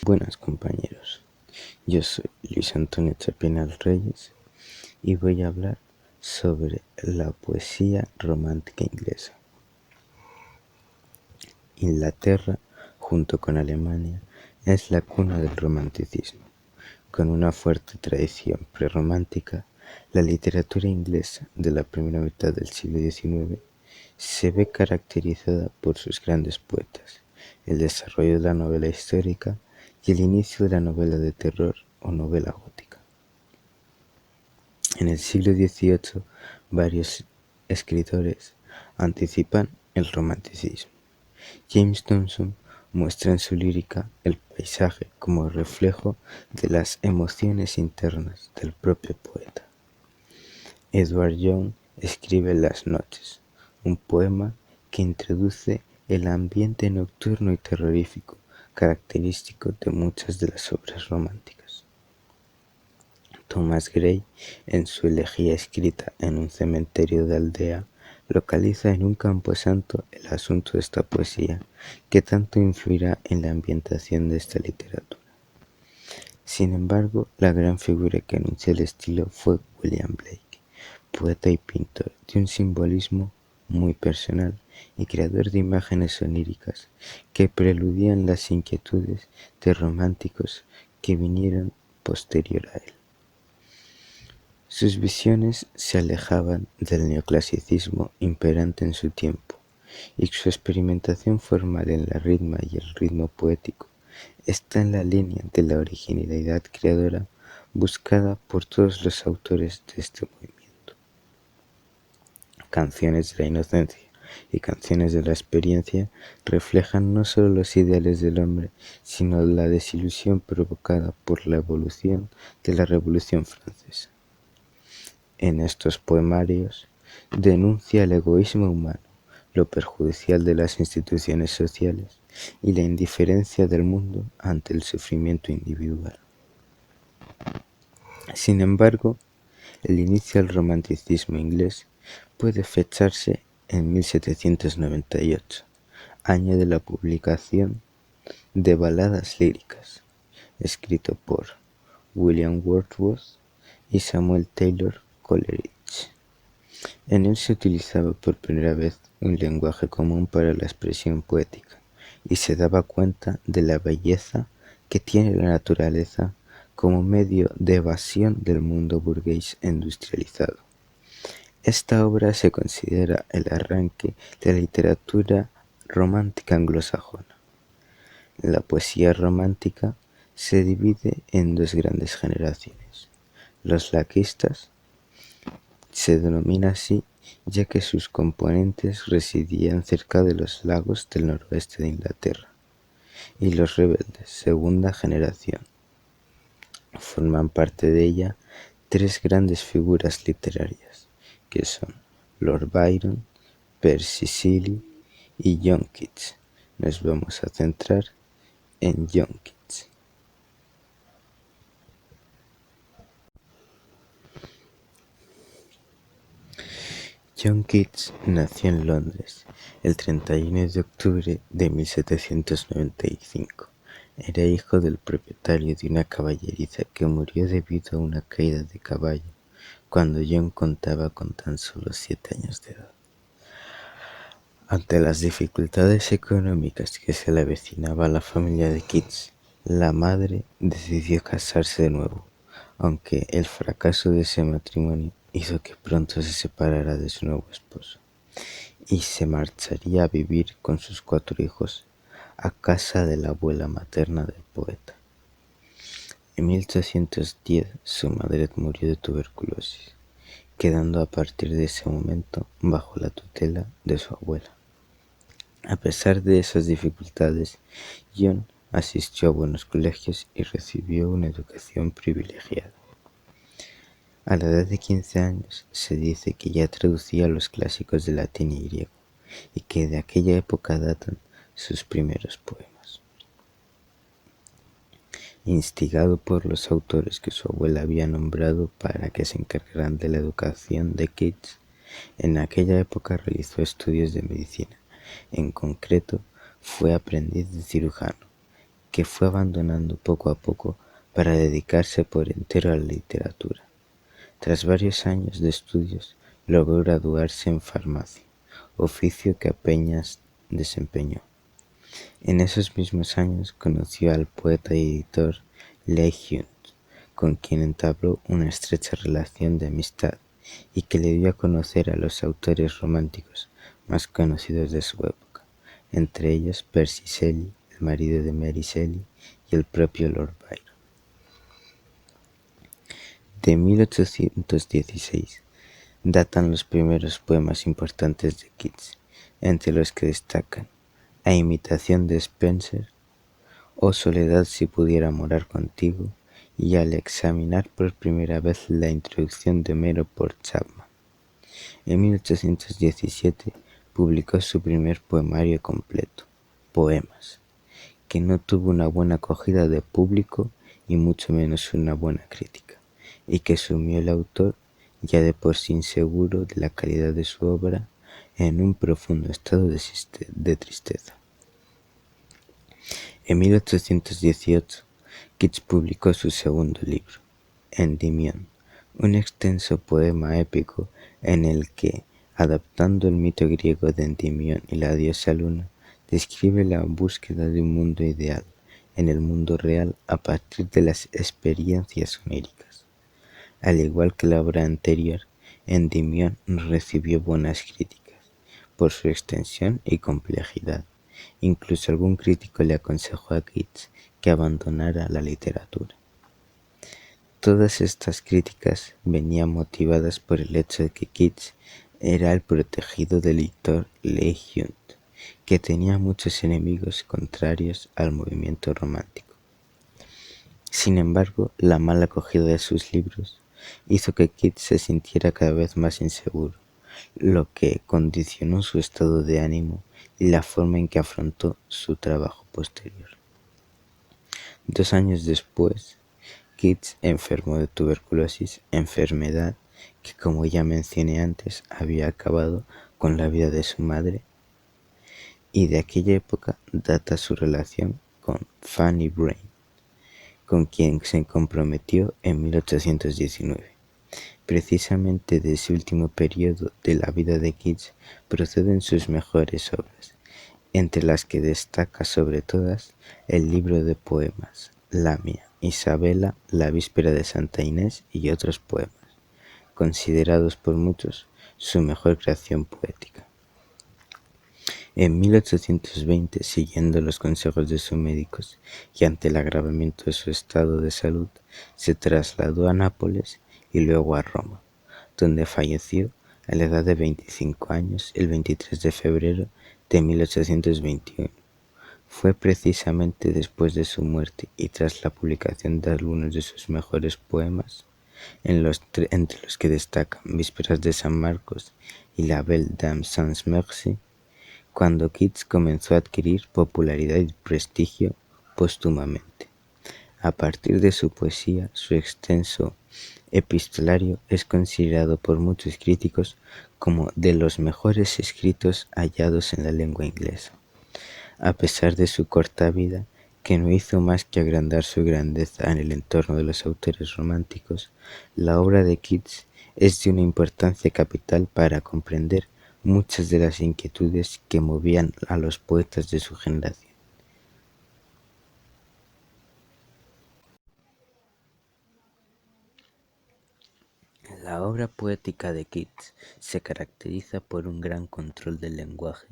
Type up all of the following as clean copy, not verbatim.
Buenas compañeros, yo soy Luis Antonio Chapinal Reyes y voy a hablar sobre la poesía romántica inglesa. Inglaterra, junto con Alemania, es la cuna del romanticismo. Con una fuerte tradición prerromántica, la literatura inglesa de la primera mitad del siglo XIX se ve caracterizada por sus grandes poetas, el desarrollo de la novela histórica y el inicio de la novela de terror o novela gótica. En el siglo XVIII, varios escritores anticipan el romanticismo. James Thomson muestra en su lírica el paisaje como reflejo de las emociones internas del propio poeta. Edward Young escribe Las noches, un poema que introduce el ambiente nocturno y terrorífico característico de muchas de las obras románticas. Thomas Gray, en su elegía escrita en un cementerio de aldea, localiza en un camposanto el asunto de esta poesía que tanto influirá en la ambientación de esta literatura. Sin embargo, la gran figura que anunció el estilo fue William Blake, poeta y pintor de un simbolismo muy personal y creador de imágenes oníricas que preludían las inquietudes de románticos que vinieron posterior a él. Sus visiones se alejaban del neoclasicismo imperante en su tiempo, y su experimentación formal en la ritma y el ritmo poético está en la línea de la originalidad creadora buscada por todos los autores de este movimiento. Canciones de la inocencia y Canciones de la experiencia reflejan no solo los ideales del hombre, sino la desilusión provocada por la evolución de la Revolución Francesa. En estos poemarios denuncia el egoísmo humano, lo perjudicial de las instituciones sociales y la indiferencia del mundo ante el sufrimiento individual. Sin embargo, el inicio del romanticismo inglés puede fecharse en 1798, año de la publicación de Baladas líricas, escrito por William Wordsworth y Samuel Taylor Coleridge. En él se utilizaba por primera vez un lenguaje común para la expresión poética y se daba cuenta de la belleza que tiene la naturaleza como medio de evasión del mundo burgués industrializado. Esta obra se considera el arranque de la literatura romántica anglosajona. La poesía romántica se divide en dos grandes generaciones. Los laquistas se denomina así ya que sus componentes residían cerca de los lagos del noroeste de Inglaterra, y los rebeldes, segunda generación. Forman parte de ella tres grandes figuras literarias, que son Lord Byron, Percy Shelley y John Keats. Nos vamos a centrar en John Keats. John Keats nació en Londres el 31 de octubre de 1795. Era hijo del propietario de una caballeriza que murió debido a una caída de caballo cuando John contaba con tan solo 7 años de edad. Ante las dificultades económicas que se le avecinaba a la familia de Keats, la madre decidió casarse de nuevo, aunque el fracaso de ese matrimonio hizo que pronto se separara de su nuevo esposo y se marcharía a vivir con sus 4 hijos a casa de la abuela materna del poeta. En 1810 su madre murió de tuberculosis, quedando a partir de ese momento bajo la tutela de su abuela. A pesar de esas dificultades, John asistió a buenos colegios y recibió una educación privilegiada. A la edad de 15 años se dice que ya traducía los clásicos de latín y griego, y que de aquella época datan sus primeros poemas. Instigado por los autores que su abuela había nombrado para que se encargaran de la educación de Keats, en aquella época realizó estudios de medicina. En concreto, fue aprendiz de cirujano, que fue abandonando poco a poco para dedicarse por entero a la literatura. Tras varios años de estudios, logró graduarse en farmacia, oficio que apenas desempeñó. En esos mismos años conoció al poeta y editor Leigh Hunt, con quien entabló una estrecha relación de amistad y que le dio a conocer a los autores románticos más conocidos de su época, entre ellos Percy Shelley, el marido de Mary Shelley, y el propio Lord Byron. De 1816 datan los primeros poemas importantes de Keats, entre los que destacan A imitación de Spenser, Oh soledad si pudiera morar contigo, y al examinar por primera vez la introducción de Homero por Chapman. En 1817 publicó su primer poemario completo, Poemas, que no tuvo una buena acogida de público y mucho menos una buena crítica, y que sumió al autor, ya de por sí inseguro de la calidad de su obra, en un profundo estado de tristeza. En 1818, Keats publicó su segundo libro, Endymion, un extenso poema épico en el que, adaptando el mito griego de Endymion y la diosa Luna, describe la búsqueda de un mundo ideal en el mundo real a partir de las experiencias oníricas. Al igual que la obra anterior, Endymion recibió buenas críticas por su extensión y complejidad. Incluso algún crítico le aconsejó a Keats que abandonara la literatura. Todas estas críticas venían motivadas por el hecho de que Keats era el protegido del lector Leigh Hunt, que tenía muchos enemigos contrarios al movimiento romántico. Sin embargo, la mala acogida de sus libros hizo que Keats se sintiera cada vez más inseguro, lo que condicionó su estado de ánimo y la forma en que afrontó su trabajo posterior. 2 años después, Keats enfermó de tuberculosis, enfermedad que, como ya mencioné antes, había acabado con la vida de su madre, y de aquella época data su relación con Fanny Bray, con quien se comprometió en 1819. Precisamente de ese último periodo de la vida de Keats proceden sus mejores obras, entre las que destaca sobre todas el libro de poemas Lamia, Isabela, La víspera de Santa Inés y otros poemas, considerados por muchos su mejor creación poética. En 1820, siguiendo los consejos de sus médicos y ante el agravamiento de su estado de salud, se trasladó a Nápoles y luego a Roma, donde falleció a la edad de 25 años el 23 de febrero de 1821. Fue precisamente después de su muerte y tras la publicación de algunos de sus mejores poemas, entre los que destacan Vísperas de San Marcos y La Belle Dame sans Merci, cuando Keats comenzó a adquirir popularidad y prestigio póstumamente. A partir de su poesía, su extenso epistolario es considerado por muchos críticos como de los mejores escritos hallados en la lengua inglesa. A pesar de su corta vida, que no hizo más que agrandar su grandeza en el entorno de los autores románticos, la obra de Keats es de una importancia capital para comprender muchas de las inquietudes que movían a los poetas de su generación. La obra poética de Keats se caracteriza por un gran control del lenguaje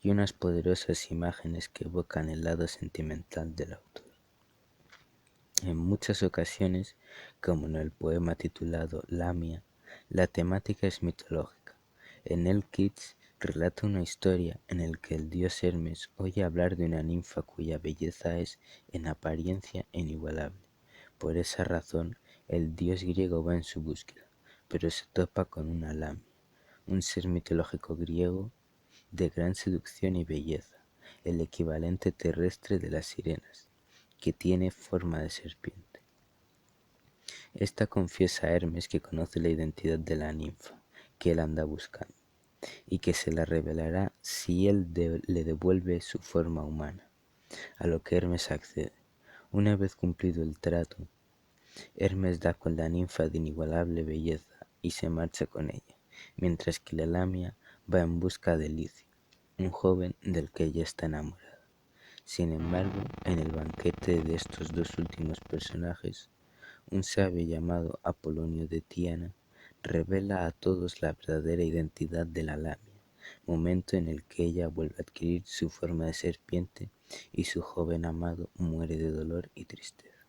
y unas poderosas imágenes que evocan el lado sentimental del autor. En muchas ocasiones, como en el poema titulado Lamia, la temática es mitológica. En él Keats relata una historia en la que el dios Hermes oye hablar de una ninfa cuya belleza es, en apariencia, inigualable. Por esa razón, el dios griego va en su búsqueda, pero se topa con una Lamia, un ser mitológico griego de gran seducción y belleza, el equivalente terrestre de las sirenas, que tiene forma de serpiente. Esta confiesa a Hermes que conoce la identidad de la ninfa que él anda buscando y que se la revelará si él le devuelve su forma humana, a lo que Hermes accede, Una vez cumplido el trato, Hermes da con la ninfa de inigualable belleza y se marcha con ella, mientras que la Lamia va en busca de Licio, un joven del que ella está enamorada. Sin embargo, en el banquete de estos dos últimos personajes, un sabio llamado Apolonio de Tiana revela a todos la verdadera identidad de la Lamia, momento en el que ella vuelve a adquirir su forma de serpiente y su joven amado muere de dolor y tristeza.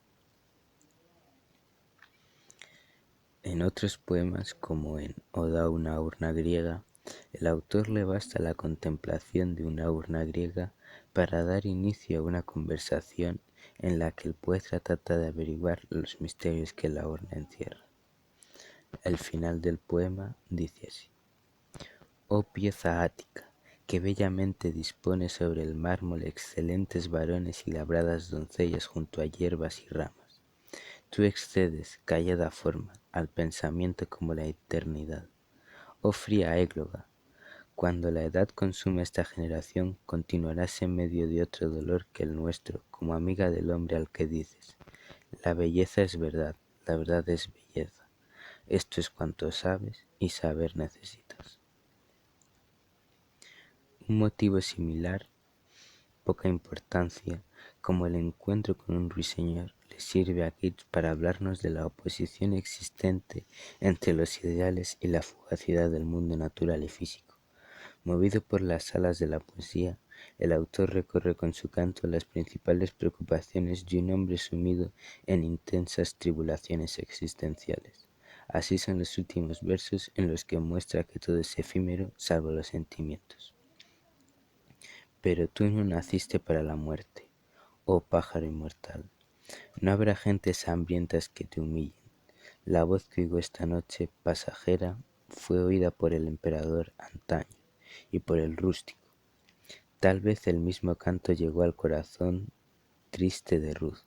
En otros poemas, como en Oda a una urna griega, el autor le basta la contemplación de una urna griega para dar inicio a una conversación en la que el poeta trata de averiguar los misterios que la urna encierra. El final del poema dice así: Oh pieza ática, que bellamente dispone sobre el mármol excelentes varones y labradas doncellas junto a hierbas y ramas. Tú excedes, callada forma, al pensamiento como la eternidad. Oh fría égloga, cuando la edad consume esta generación, continuarás en medio de otro dolor que el nuestro, como amiga del hombre al que dices: la belleza es verdad, la verdad es belleza. Esto es cuanto sabes y saber necesitas. Un motivo similar, poca importancia, como el encuentro con un ruiseñor, le sirve a Keats para hablarnos de la oposición existente entre los ideales y la fugacidad del mundo natural y físico. Movido por las alas de la poesía, el autor recorre con su canto las principales preocupaciones de un hombre sumido en intensas tribulaciones existenciales. Así son los últimos versos en los que muestra que todo es efímero salvo los sentimientos. Pero tú no naciste para la muerte, oh pájaro inmortal. No habrá gentes hambrientas que te humillen. La voz que oigo esta noche pasajera fue oída por el emperador antaño y por el rústico. Tal vez el mismo canto llegó al corazón triste de Ruth,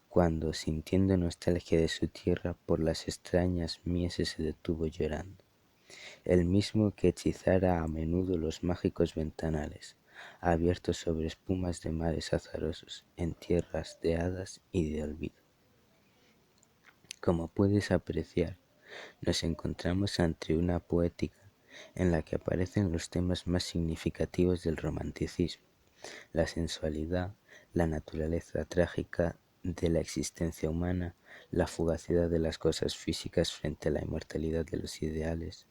cuando, sintiendo nostalgia de su tierra, por las extrañas mieses se detuvo llorando. El mismo que hechizara a menudo los mágicos ventanales, abiertos sobre espumas de mares azarosos, en tierras de hadas y de olvido. Como puedes apreciar, nos encontramos ante una poética en la que aparecen los temas más significativos del romanticismo: la sensualidad, la naturaleza trágica de la existencia humana, la fugacidad de las cosas físicas frente a la inmortalidad de los ideales.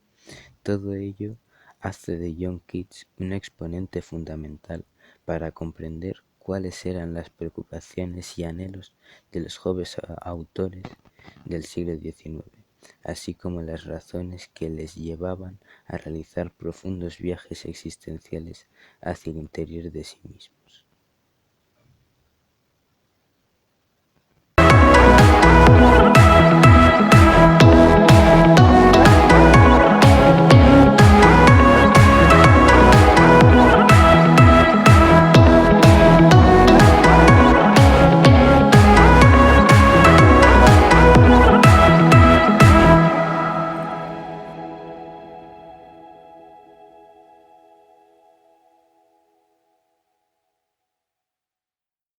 Todo ello hace de John Keats un exponente fundamental para comprender cuáles eran las preocupaciones y anhelos de los jóvenes autores del siglo XIX, así como las razones que les llevaban a realizar profundos viajes existenciales hacia el interior de sí mismos.